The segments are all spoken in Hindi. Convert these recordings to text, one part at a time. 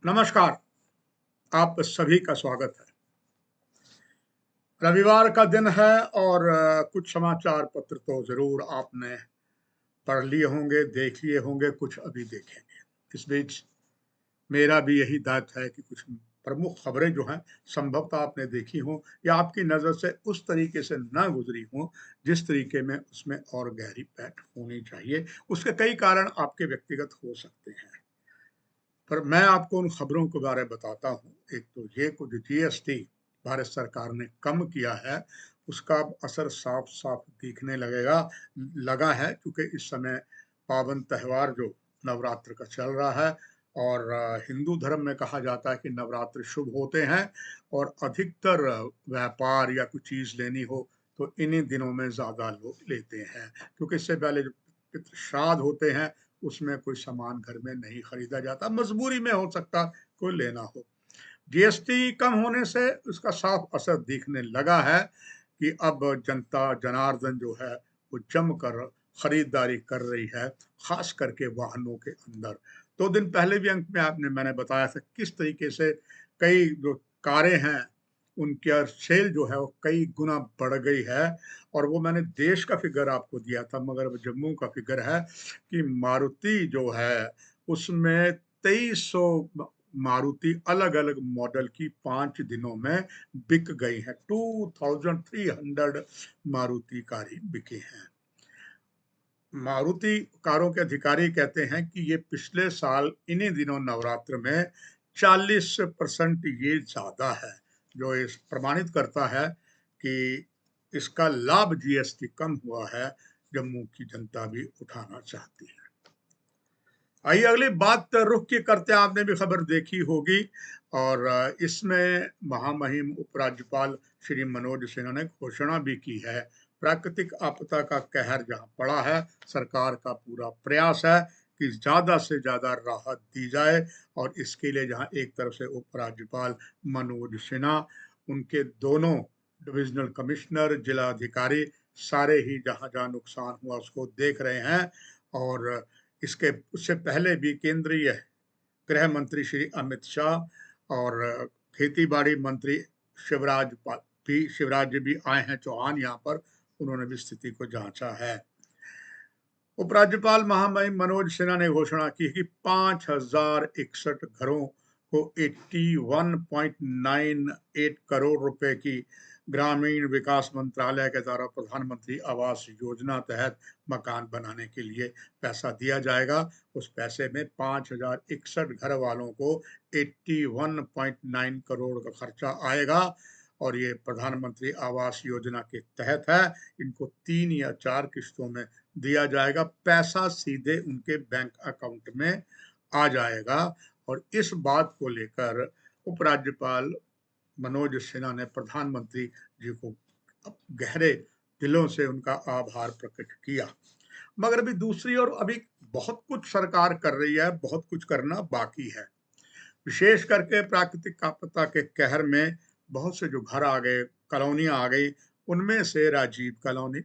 नमस्कार, आप सभी का स्वागत है। रविवार का दिन है और कुछ समाचार पत्र तो ज़रूर आपने पढ़ लिए होंगे, देख लिए होंगे, कुछ अभी देखेंगे। इस बीच मेरा भी यही दायित्व है कि कुछ प्रमुख खबरें जो हैं, संभवतः आपने देखी हों या आपकी नज़र से उस तरीके से ना गुज़री हों, जिस तरीके में उसमें और गहरी पैठ होनी चाहिए। उसके कई कारण आपके व्यक्तिगत हो सकते हैं। पर मैं आपको उन खबरों के बारे में बताता हूँ। एक तो ये कुछ जीएसटी भारत सरकार ने कम किया है, उसका अब असर साफ-साफ दिखने लगा है क्योंकि इस समय पावन त्योहार जो नवरात्र का चल रहा है और हिंदू धर्म में कहा जाता है कि नवरात्र शुभ होते हैं और अधिकतर व्यापार या कुछ चीज़ लेनी हो, तो इन्हीं दिनों में ज़्यादा लोग लेते हैं क्योंकि इससे पहले जो पितृ श्राद्ध होते हैं, उसमें कोई सामान घर में नहीं खरीदा जाता, मजबूरी में हो सकता कोई लेना हो। जीएसटी कम होने से उसका साफ असर दिखने लगा है कि अब जनता जनार्दन जो है वो जमकर खरीदारी कर रही है, खास करके वाहनों के अंदर। 2 दिन पहले भी अंक में आपने मैंने बताया था किस तरीके से कई जो कारें हैं, उनका सेल जो है वो कई गुना बढ़ गई है और वो मैंने देश का फिगर आपको दिया था मगर अब जम्मू का फिगर है कि मारुति जो है उसमें 2300 मारुति अलग-अलग मॉडल की 5 दिनों में बिक गई हैं। 2300 मारुति कारें बिके हैं। मारुति कारों के अधिकारी कहते हैं कि ये पिछले साल इन्हीं दिनों नवरात्र में 40% ये ज़्यादा है, जो इस प्रमाणित करता है कि इसका लाभ जीएसटी कम हुआ है, जम्मू की जनता भी उठाना चाहती है। आइए अगली बात रुख की करते हैं, आपने भी खबर देखी होगी और इसमें महामहिम उपराज्यपाल श्री मनोज सिन्हा ने घोषणा भी की है। प्राकृतिक आपदा का कहर जहां पड़ा है, सरकार का पूरा प्रयास है कि ज़्यादा से ज़्यादा राहत दी जाए और इसके लिए जहां एक तरफ से उपराज्यपाल मनोज सिन्हा, उनके दोनों डिविजनल कमिश्नर, जिला अधिकारी सारे ही जहां-जहां नुकसान हुआ उसको देख रहे हैं और इसके उससे पहले भी केंद्रीय गृह मंत्री श्री अमित शाह और खेती-बाड़ी मंत्री शिवराज जी भी आए हैं चौहान यहाँ पर, उन्होंने भी स्थिति को जाँचा है। उपराज्यपाल महामहिम मनोज सिन्हा ने घोषणा की कि 5061 घरों को 81.98 करोड़ रुपए की ग्रामीण विकास मंत्रालय के द्वारा प्रधानमंत्री आवास योजना तहत मकान बनाने के लिए पैसा दिया जाएगा। उस पैसे में 5061 घर वालों को 81.9 करोड़ का खर्चा आएगा और ये प्रधानमंत्री आवास योजना के तहत है। इनको 3 या 4 किश्तों में दिया जाएगा, पैसा सीधे उनके बैंक अकाउंट में आ जाएगा और इस बात को लेकर उपराज्यपाल मनोज सिन्हा ने प्रधानमंत्री जी को गहरे दिलों से उनका आभार प्रकट किया। मगर अभी दूसरी ओर अभी बहुत कुछ सरकार कर रही है, बहुत कुछ करना बाकी है। विशेष करके प्राकृतिक आपदा के कहर में बहुत से जो घर आ गए, कॉलोनियाँ आ गई, उनमें से राजीव कॉलोनी,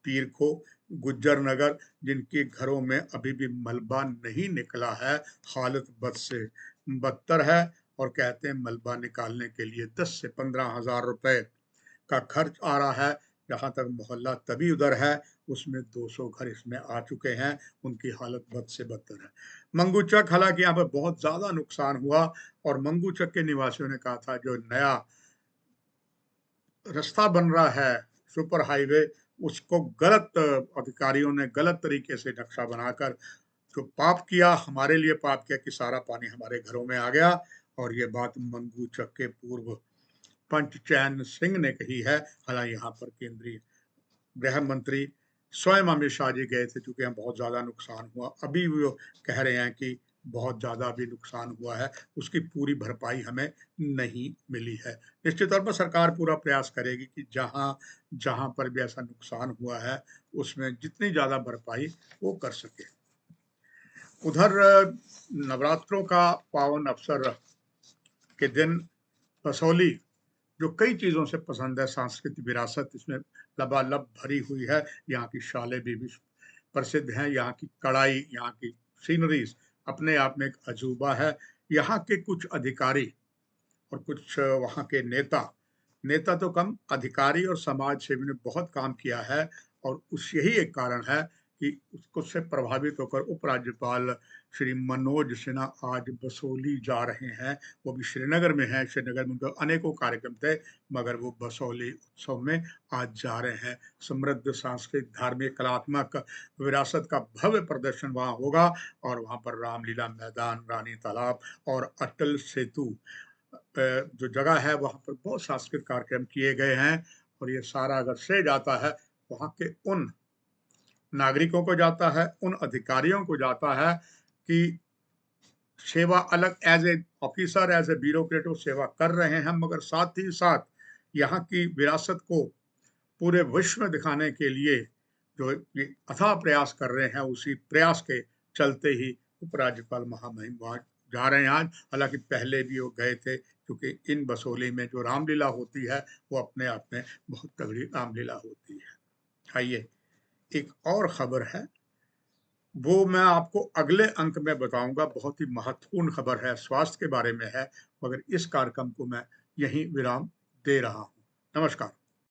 पीर खो, गुज्जर नगर, जिनके घरों में अभी भी मलबा नहीं निकला है, हालत बद से बदतर है और कहते हैं मलबा निकालने के लिए 10 से 15,000 रुपए का खर्च आ रहा है। जहाँ तक मोहल्ला तभी उधर है, उसमें 200 घर इसमें आ चुके हैं, उनकी हालत बद से बदतर है। मंगूचक हालाँकि यहाँ पर बहुत ज़्यादा नुकसान हुआ और मंगूचक के निवासियों ने कहा था जो नया रास्ता बन रहा है, सुपर हाईवे, उसको गलत अधिकारियों ने गलत तरीके से नक्शा बनाकर जो पाप किया, हमारे लिए पाप किया कि सारा पानी हमारे घरों में आ गया और ये बात मंगूचक के पूर्व पंच चैन सिंह ने कही है। हालांकि यहाँ पर केंद्रीय गृह मंत्री स्वयं अमित शाह जी गए थे क्योंकि यहाँ बहुत ज़्यादा नुकसान हुआ। अभी भी वो कह रहे हैं कि बहुत ज़्यादा भी नुकसान हुआ है, उसकी पूरी भरपाई हमें नहीं मिली है। निश्चित तौर पर सरकार पूरा प्रयास करेगी कि जहाँ जहाँ पर भी ऐसा नुकसान हुआ है, उसमें जितनी ज़्यादा भरपाई वो कर सके। उधर नवरात्रों का पावन अवसर के दिन कसौली जो कई चीज़ों से पसंद है, सांस्कृतिक विरासत इसमें लबालब भरी हुई है। यहाँ की शालें भी विश्व प्रसिद्ध हैं, यहाँ की कढ़ाई, यहाँ की सीनरीज़ अपने आप में एक अजूबा है। यहाँ के कुछ अधिकारी और कुछ वहाँ के नेता, नेता तो कम, अधिकारी और समाज सेवी ने बहुत काम किया है और उस यही एक कारण है कि उसको से प्रभावित होकर उपराज्यपाल श्री मनोज सिन्हा आज बसोली जा रहे हैं। वो भी श्रीनगर में हैं, श्रीनगर में उनके अनेकों कार्यक्रम थे, मगर वो बसोली उत्सव में आज जा रहे हैं। समृद्ध सांस्कृतिक, धार्मिक, कलात्मक विरासत का भव्य प्रदर्शन वहाँ होगा और वहाँ पर रामलीला मैदान, रानी तालाब और अटल सेतु जो जगह है वहाँ पर बहुत सांस्कृतिक कार्यक्रम किए गए हैं और ये सारा अगर श्रेय जाता है वहाँ के उन नागरिकों को जाता है, उन अधिकारियों को जाता है कि सेवा अलग as a officer, as a bureaucrat वो सेवा कर रहे हैं, मगर साथ ही साथ यहाँ की विरासत को पूरे विश्व में दिखाने के लिए जो ये अथाह प्रयास कर रहे हैं, उसी प्रयास के चलते ही उपराज्यपाल महामहिम वहाँ जा रहे हैं आज। हालांकि पहले भी वो गए थे, क्योंकि इन बसोली में जो रामलीला होती है वो अपने आप में बहुत तगड़ी रामलीला होती है। आइए, एक और खबर है, वो मैं आपको अगले अंक में बताऊंगा। बहुत ही महत्वपूर्ण खबर है, स्वास्थ्य के बारे में है, मगर इस कार्यक्रम को मैं यहीं विराम दे रहा हूँ। नमस्कार।